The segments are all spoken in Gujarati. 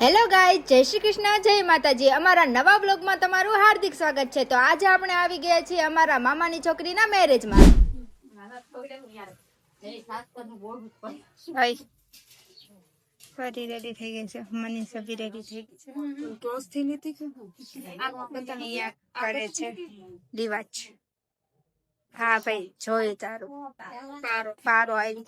હેલો ગાઈઝ, જય શ્રી કૃષ્ણ, જય માતાજી। અમારા નવા બ્લોગમાં તમારું હાર્દિક સ્વાગત છે। તો આજે આપણે આવી ગયા છીએ અમારા મામાની છોકરીના મેરેજમાં। ફરી રેડી થઈ ગઈ છે, મનીષા બી રેડી થઈ ગઈ છે। ક્લોઝ થઈ નથી કે અહીંયા કરે છે રિવાજ। હા ભાઈ, જોઈ તારું પારો આવી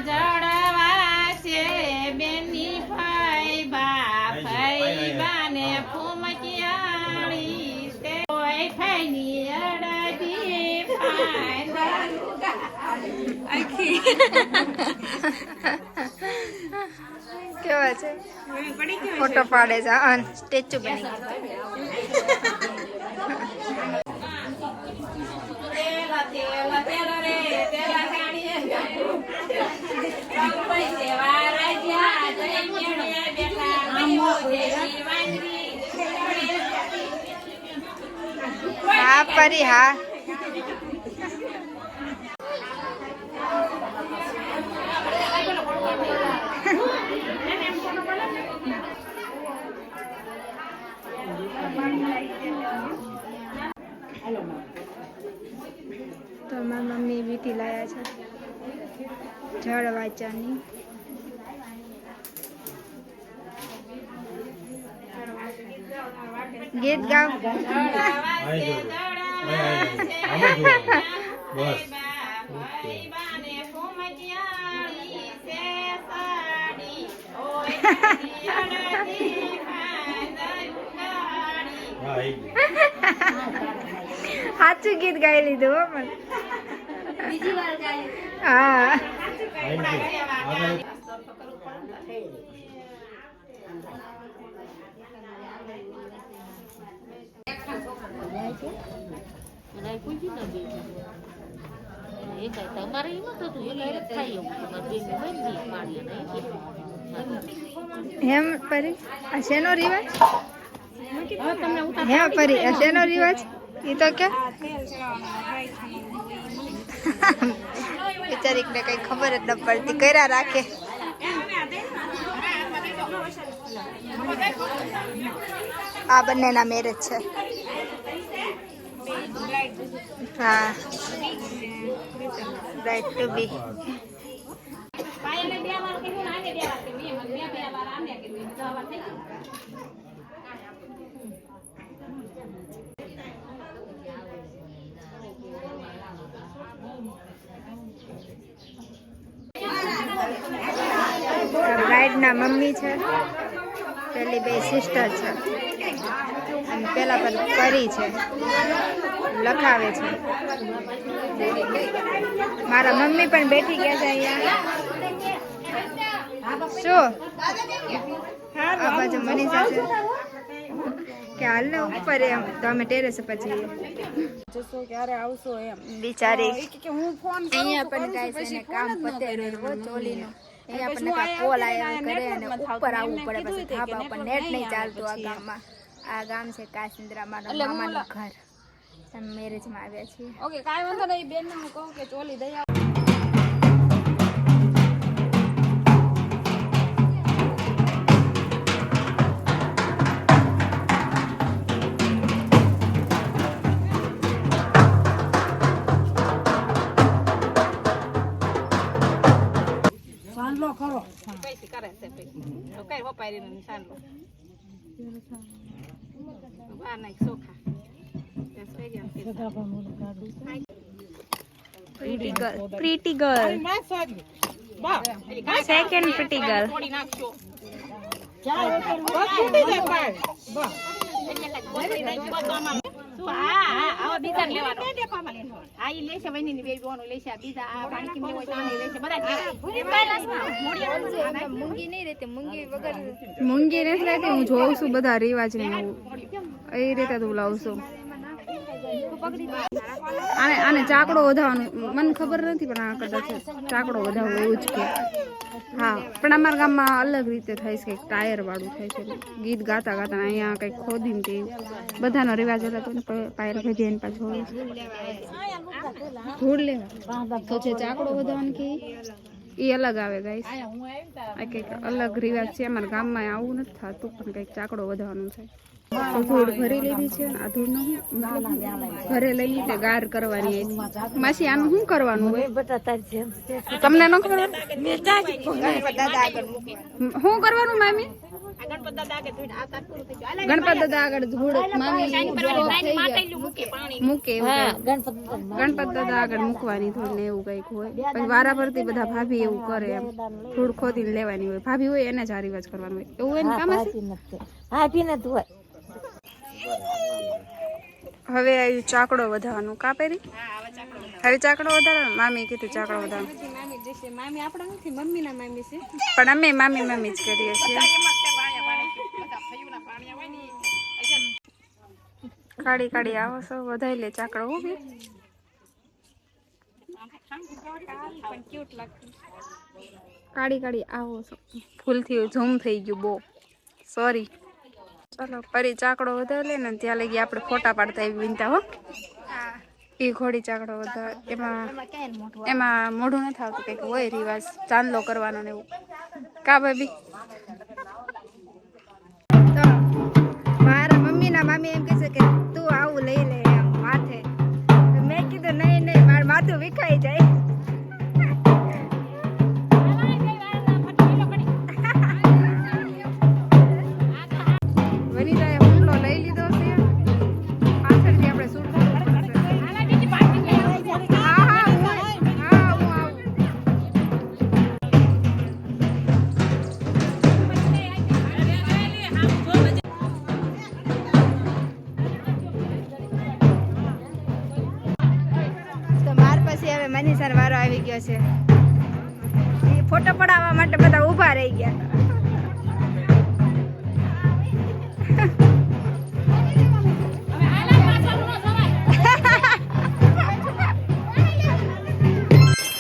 જળવાશે બેની ભાઈ બાને ફૂમકિયાળી તે કોઈ ફાઈની અડધી આખી કેવા છે, ફોટો પાડે છે, સ્ટેચ્યુ બની ગયું। હા પરી, હા તો મારી મમ્મી વીટી લાયા છે જળ વાંચવાની। ગીત ગાવ। સાચું ગીત ગાઈ લીધું હો પણ। હા હેમ પરી, આ શેનો રિવાજ? હે પરી, આ શેનો રિવાજ? એ તો કે બિચારી ને કઈ ખબર જ ન પડતી, કર્યા રાખે। આ બંનેના મેરેજ છે। હા, બ્રાઇડ ટુ બી। બ્રાઇડ ના મમ્મી છે, પેલી બે સિસ્ટર છે અને પેલા પર પરી છે, લખાવે છે। મારા મમ્મી પણ બેઠી ગયા છે અહીંયા। શું આ બાજુ મનીષા છે કે હાલ ને ઉપર એમ, તો અમે ટેરેસ પર જઈએ। બિચારી અહીંયા પણ ગાય છે ને કામ પતે ચોલીનું, અહીંયા પણ કોલ આવ્યા કરે અને ઉપર આવવું પડે, પછી ધાબા ઉપર નેટ નહીં ચાલતું આ ગામમાં। આ ગામ છે કાસિન્દ્રા, મારા મામાનું ઘર। મેરેજમાં આવ્યા છીએ। ઓકે, કાંઈ વાંધો નહીં બેન, હું કહું કે ચોલી દઈ આવ। સાંડલો ખરો પૈસી કરે છે તો કઈ વપાઈ ને સાંડલો બહાર નાખ ચોખા pretty girl, second pretty girl. મૂંગી નહીં રહેતી, મૂંગી વગર મૂંગી નથી રહેતી। હું જોઉં છું બધા રિવાજ ને એ રીતે તું લાવું છું। આને આને ચાકડો વધારવાનું મને ખબર નથી પણ આ કદાચ ચાકડો વધારવો એવું જ કે હા પણ અમારા ગામમાં અલગ રીતે થાય છે કે ટાયર વાળું થાય છે ગીત ગાતા ગાતા અહીંયા કંઈક ખોદીને કે બધાનો રિવાજ અલગ હોય ને પાયર ભેગી એને પાછું હોય ધૂળ લેવા તો જે ચાકડો વધારવાનું કે એ અલગ આવે ગાઈસ આ કંઈક અલગ રિવાજ છે અમારા ગામમાં આવું નથી થતું પણ કંઈક ચાકડો વધારવાનું છે તો ધૂળ ભરી લીધી છે આ ધૂળનો ઘરે લઈને તે ગાર કરવાની માસી આનું શું કરવાનું હોય તમને ન ખબર શું કરવાનું મામી ગણપત દાદા આગળ ધૂળ મામી મૂકે ગણપત દાદા આગળ મૂકવાની ધૂળ ને એવું કઈક હોય પછી વારા પરથી બધા ભાભી એવું કરે એમ ધૂળ ખોદીને લેવાની હોય ભાભી હોય એને જ આ રિવાજ કરવાનું હોય એવું એને કામ છે હવે આવ્યું ચાકડો વધારવાનું કાપેરી હવે ચાકડો વધારવાનું મામી કીધું ચાકડો વધારવાનું પણ અમે મામી મામી જ કરીએ છીએ કાઢી કાઢી આવો છો વધારી લે ચાકડો હું બી કાઢી કાઢી આવો છો ભૂલથી ઝૂમ થઈ ગયું બહુ સોરી ચાલો પરી ચાકડો વધારે લે ને ત્યાં લઈ ગયા આપણે ફોટા પાડતા એવી વિનતા હો એ ઘોડી ચાકડો વધારે એમાં મોઢું નથી આવતું કંઈક હોય રિવાજ ચાંદલો કરવાનો ને એવું કા ભાભી તો મારા મમ્મીના મામી એમ કહે છે કે તું આવું લઈ લે એમ માથે મેં કીધું નહીં નહીં મારું માથું વિખાઈ જાય મનીષાનો વારો આવી ગયો છે ફોટો પડાવવા માટે બધા ઊભા રહી ગયા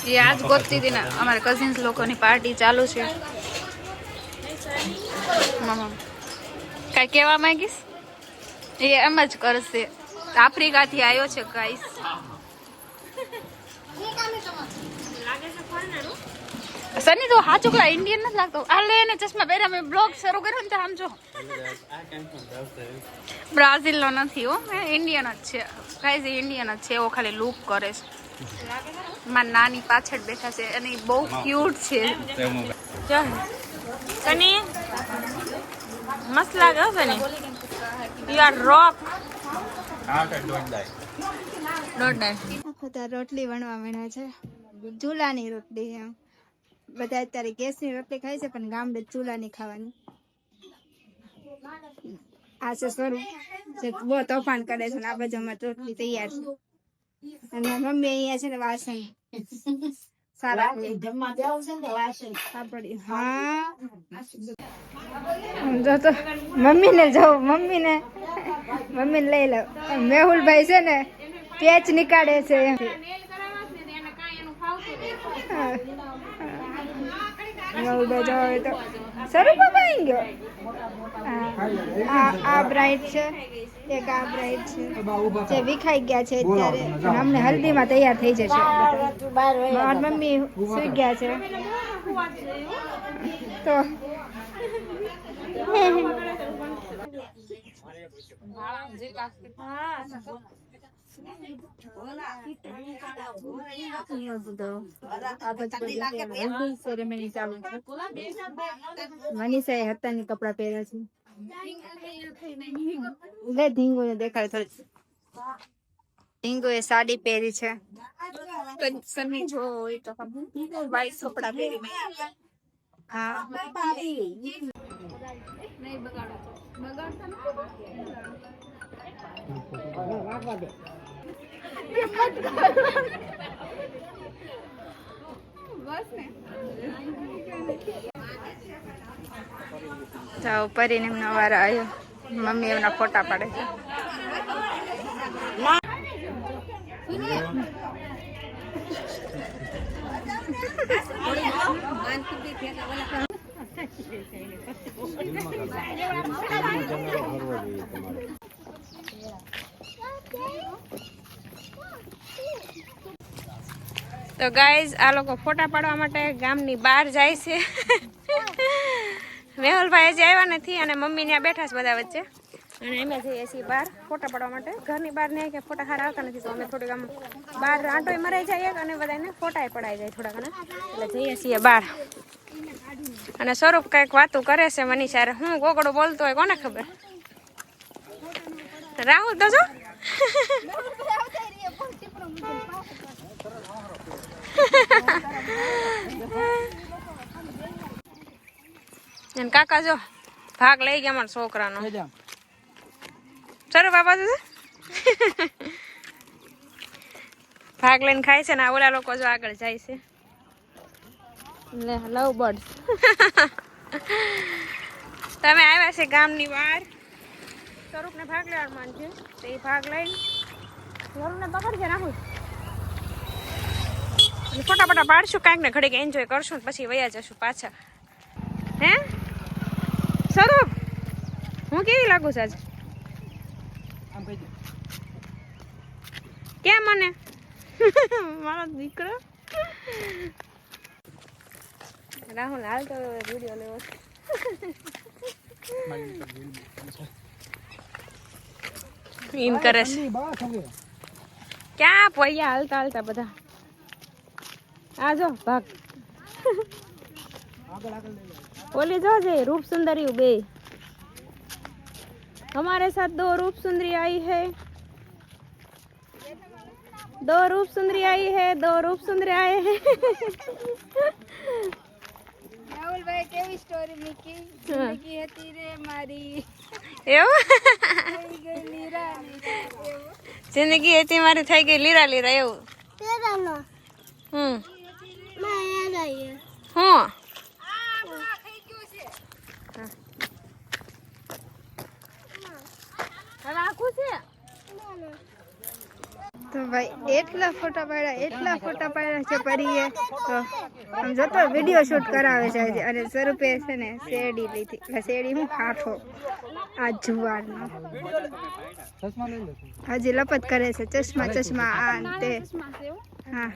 એ આજ ગોતતી હતી ને અમારા કઝિન્સ લોકોની પાર્ટી ચાલુ છે મામા કઈ કહેવા માંગીશ એ એમ જ કરશે આફ્રિકાથી આવ્યો છે ગાઈસ સની તો હા ચોકલા ઇન્ડિયન નથી લાગતો આ લે ને ચશ્મા પહેર્યા મેં બ્લોગ શરૂ કર્યો ને આમ જો બ્રાઝિલ નો નથી હો ઇન્ડિયન જ છે ગાઈસ ઇન્ડિયન જ છે એવો ખાલી લુક કરે છે મારી નાની પાછળ બેઠા છે અને બહુ ક્યુટ છે સની મસ્ત લાગે હો સની યુ આર રોક બધા રોટલી વણવા માંડ્યા છે ચૂલાની રોટલી એમ બધા અત્યારે ગેસની રોટલી ખાય છે પણ ગામડે ચૂલાની ખાવાની આ છે સ્વરૂપ જે બહુ તોફાન કરે છે આ બાજુ અમારી રોટલી તૈયાર છે અને મમ્મી અહીંયા છે ને વાસણ સારા હા જો તો મમ્મીને લઈ લો મેહુલભાઈ છે ને પેચ નીકાળે છે તો સ્વરૂપ આવી ગયો આ બ્રાઇડ છે એક આ બ્રાઇડ છે જે વિખાઈ ગયા છે અત્યારે અમને હલ્દીમાં તૈયાર થઈ જશે મારા મમ્મી સુઈ ગયા છે તો મનીષાએ હતાની કપડા પહેર્યા છે ધીંગો ને દેખાય થોડી ધીંગો એ સાડી પહેરી છે સની જો હોય તો વાઈટ કપડા પહેરી હા નહીં બગાડો જાઓ પરીને એમનો વારો આવ્યો મમ્મી એમના ફોટા પાડે છે તો ગાઈઝ આ લોકો ફોટા પાડવા માટે ગામની બહાર જાય છે. મેહુલભાઈ હજી આવ્યા નથી અને મમ્મી ત્યાં બેઠા છે બધા વચ્ચે અને અમે જઈએ છીએ બહાર ફોટા પાડવા માટે. ઘરની બહાર નહીં કે ફોટા સારા આવતા નથી તો અમે થોડીક આમ બહાર આંટોય મરાઈ જઈએ અને બધાને ફોટાએ પડાઈ જાય થોડા ઘણા એટલે જઈએ છીએ બહાર. અને સ્વરૂપ કંઈક વાતું કરે છે મનીષા. હું ગોગડો બોલતો હોય કોને ખબર. રાહુલ તો જો અને કાકા જો ભાગ લઈ ગયા મારા છોકરાનો. ચલો બાપા તો ભાગ લઈને ખાય છે ને આ ઓલા લોકો જો આગળ જાય છે. લે લવ બર્ડ્સ. તમે આવ્યા છે ગામની બહાર. સ્વરૂપને ભાગ લેવાનું માન છે તો એ ભાગ લઈને સ્વરૂપને પકડશે રાહુલ. ફટાફટા પાડશું કાંઈક ને ઘડીક એન્જોય કરશું ને પછી વયા જશું પાછા. હે સ્વરૂપ હું કેવી લાગુ છું આજે? કેમ મને મારો દીકરો રાહુલ હાલ તો વિડીયો લેવો એમ કરે છે. ક્યાં પોયા હાલતા હાલતા બધા. આ જો ભાગ ઓલી જો છે रूप सुंदरी बे. हमारे साथ दो रूप सुंदरी आई है. दो रूप सुंदरी आई है. दो रूप सुंदरी आए हैं. રાહુલભાઈ કેવી સ્ટોરી મૂકી? જિંદગી હતી રે મારી એવું થઈ ગઈ લીરા લીરા એવું. જિંદગી હતી મારી થઈ ગઈ લીરા લીરા એવું. હમ હું તો ભાઈ એટલા ફોટા પાડ્યા છે પરીએ. તો આમ જોતો વિડીયો શૂટ કરાવે છે હજી. અને સ્વરૂપે છે ને શેરડી લીધી. એટલે શેરડી હું હાથો આ જુવારનો હજી લપત કરે છે. ચશ્મા આ ને તે. હા